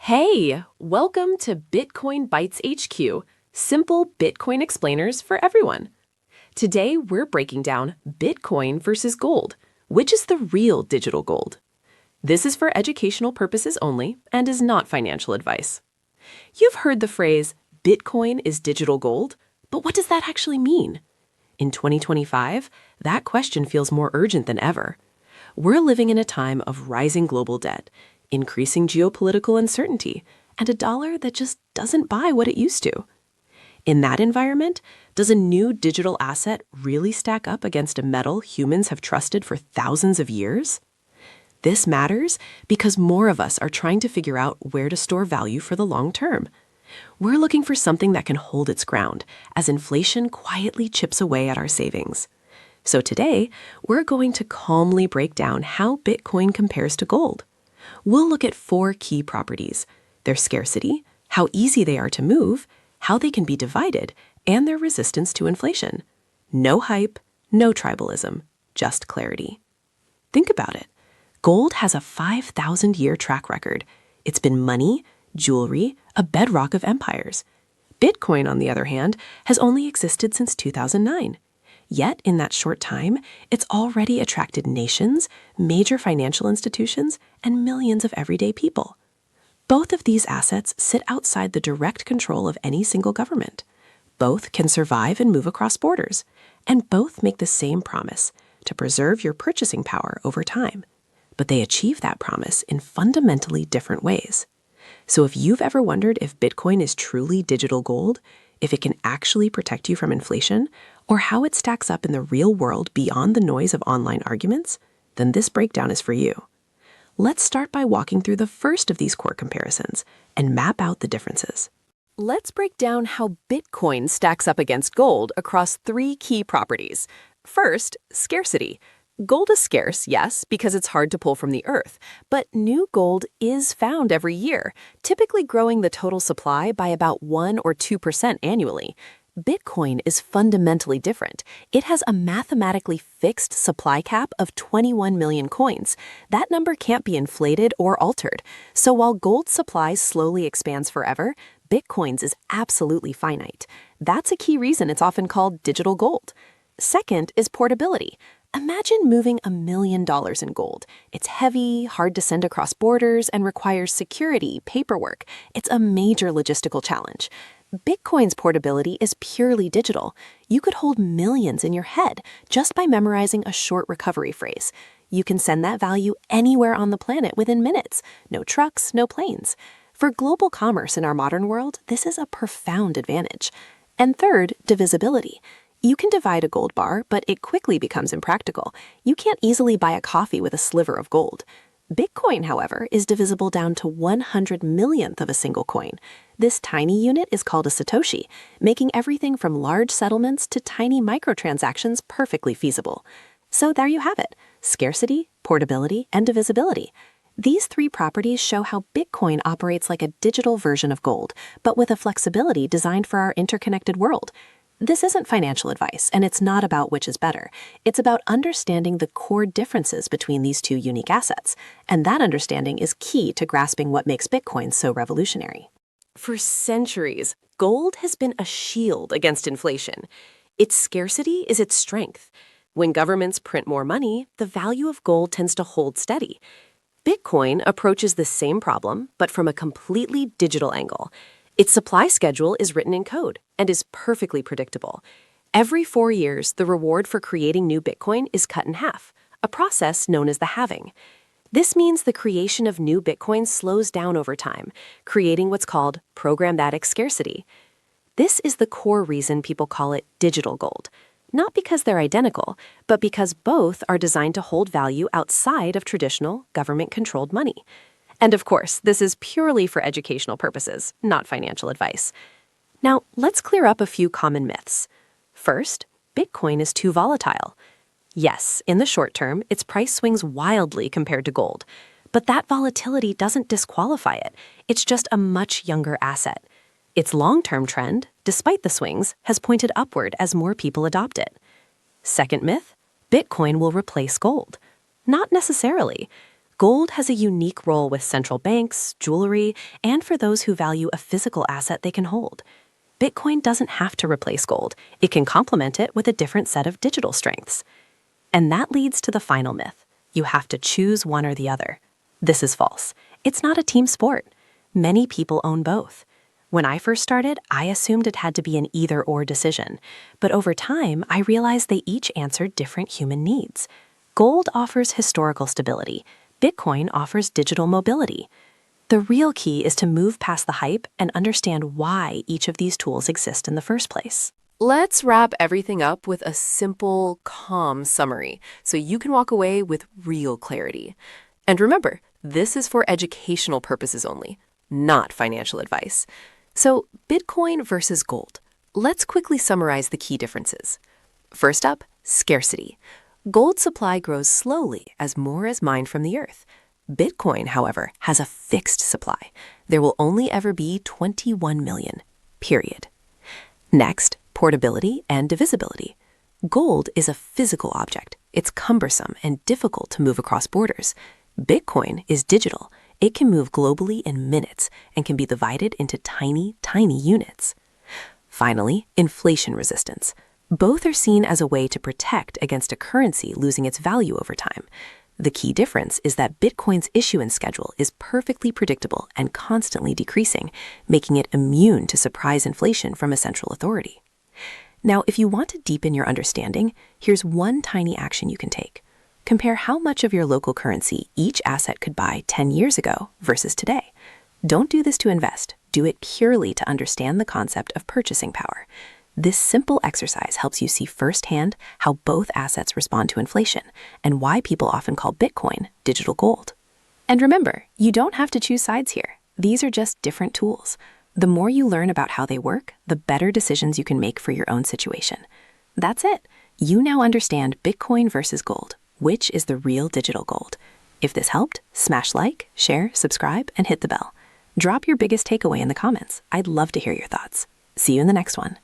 Hey, welcome to Bitcoin Bytes HQ, simple Bitcoin explainers for everyone. Today, we're breaking down Bitcoin versus gold, which is the real digital gold. This is for educational purposes only and is not financial advice. You've heard the phrase, Bitcoin is digital gold, but what does that actually mean? In 2025, that question feels more urgent than ever. We're living in a time of rising global debt, increasing geopolitical uncertainty, and a dollar that just doesn't buy what it used to. In that environment, does a new digital asset really stack up against a metal humans have trusted for thousands of years? This matters because more of us are trying to figure out where to store value for the long term. We're looking for something that can hold its ground as inflation quietly chips away at our savings. So today, we're going to calmly break down how Bitcoin compares to gold. We'll look at 4 key properties: their scarcity, how easy they are to move, how they can be divided, and their resistance to inflation. No hype, no tribalism, just clarity. Think about it. Gold has a 5,000-year track record. It's been money, jewelry, a bedrock of empires. Bitcoin, on the other hand, has only existed since 2009. Yet, in that short time, it's already attracted nations, major financial institutions, and millions of everyday people. Both of these assets sit outside the direct control of any single government. Both can survive and move across borders, and both make the same promise, to preserve your purchasing power over time. But they achieve that promise in fundamentally different ways. So if you've ever wondered if Bitcoin is truly digital gold, if it can actually protect you from inflation, or how it stacks up in the real world beyond the noise of online arguments, then this breakdown is for you. Let's start by walking through the first of these core comparisons and map out the differences. Let's break down how Bitcoin stacks up against gold across 3 key properties. First, scarcity. Gold is scarce, yes, because it's hard to pull from the earth, but new gold is found every year, typically growing the total supply by about 1 or 2% annually. Bitcoin is fundamentally different. It has a mathematically fixed supply cap of 21 million coins. That number can't be inflated or altered. So while gold's supply slowly expands forever, Bitcoin's is absolutely finite. That's a key reason it's often called digital gold. Second is portability. Imagine moving $1 million in gold. It's heavy, hard to send across borders, and requires security, paperwork. It's a major logistical challenge. Bitcoin's portability is purely digital. You could hold millions in your head just by memorizing a short recovery phrase. You can send that value anywhere on the planet within minutes. No trucks, no planes. For global commerce in our modern world, this is a profound advantage. And third, divisibility. You can divide a gold bar, but it quickly becomes impractical. You can't easily buy a coffee with a sliver of gold. Bitcoin, however, is divisible down to 100 millionth of a single coin. This tiny unit is called a satoshi, making everything from large settlements to tiny microtransactions perfectly feasible. So there you have it: scarcity, portability, and divisibility. These 3 properties show how Bitcoin operates like a digital version of gold, but with a flexibility designed for our interconnected world. This isn't financial advice, and it's not about which is better. It's about understanding the core differences between these 2 unique assets, and that understanding is key to grasping what makes Bitcoin so revolutionary. For centuries, gold has been a shield against inflation. Its scarcity is its strength. When governments print more money, the value of gold tends to hold steady. Bitcoin approaches the same problem, but from a completely digital angle. Its supply schedule is written in code and is perfectly predictable. Every 4 years, the reward for creating new Bitcoin is cut in half, a process known as the halving. This means the creation of new Bitcoin slows down over time, creating what's called programmatic scarcity. This is the core reason people call it digital gold, not because they're identical, but because both are designed to hold value outside of traditional government-controlled money. And of course, this is purely for educational purposes, not financial advice. Now, let's clear up a few common myths. First, Bitcoin is too volatile. Yes, in the short term, its price swings wildly compared to gold. But that volatility doesn't disqualify it. It's just a much younger asset. Its long-term trend, despite the swings, has pointed upward as more people adopt it. Second myth, Bitcoin will replace gold. Not necessarily. Gold has a unique role with central banks, jewelry, and for those who value a physical asset they can hold. Bitcoin doesn't have to replace gold. It can complement it with a different set of digital strengths. And that leads to the final myth. You have to choose one or the other. This is false. It's not a team sport. Many people own both. When I first started, I assumed it had to be an either-or decision. But over time, I realized they each answered different human needs. Gold offers historical stability. Bitcoin offers digital mobility. The real key is to move past the hype and understand why each of these tools exist in the first place. Let's wrap everything up with a simple, calm summary so you can walk away with real clarity. And remember, this is for educational purposes only, not financial advice. So, Bitcoin versus gold. Let's quickly summarize the key differences. First up, scarcity. Gold supply grows slowly as more is mined from the earth. Bitcoin, however, has a fixed supply. There will only ever be 21 million, period. Next, portability and divisibility. Gold is a physical object. It's cumbersome and difficult to move across borders. Bitcoin is digital. It can move globally in minutes and can be divided into tiny, tiny units. Finally, inflation resistance. Both are seen as a way to protect against a currency losing its value over time. The key difference is that Bitcoin's issuance schedule is perfectly predictable and constantly decreasing, making it immune to surprise inflation from a central authority. Now, if you want to deepen your understanding, here's one tiny action you can take. Compare how much of your local currency each asset could buy 10 years ago versus today. Don't do this to invest. Do it purely to understand the concept of purchasing power. This simple exercise helps you see firsthand how both assets respond to inflation and why people often call Bitcoin digital gold. And remember, you don't have to choose sides here. These are just different tools. The more you learn about how they work, the better decisions you can make for your own situation. That's it. You now understand Bitcoin versus gold. Which is the real digital gold? If this helped, smash like, share, subscribe, and hit the bell. Drop your biggest takeaway in the comments. I'd love to hear your thoughts. See you in the next one.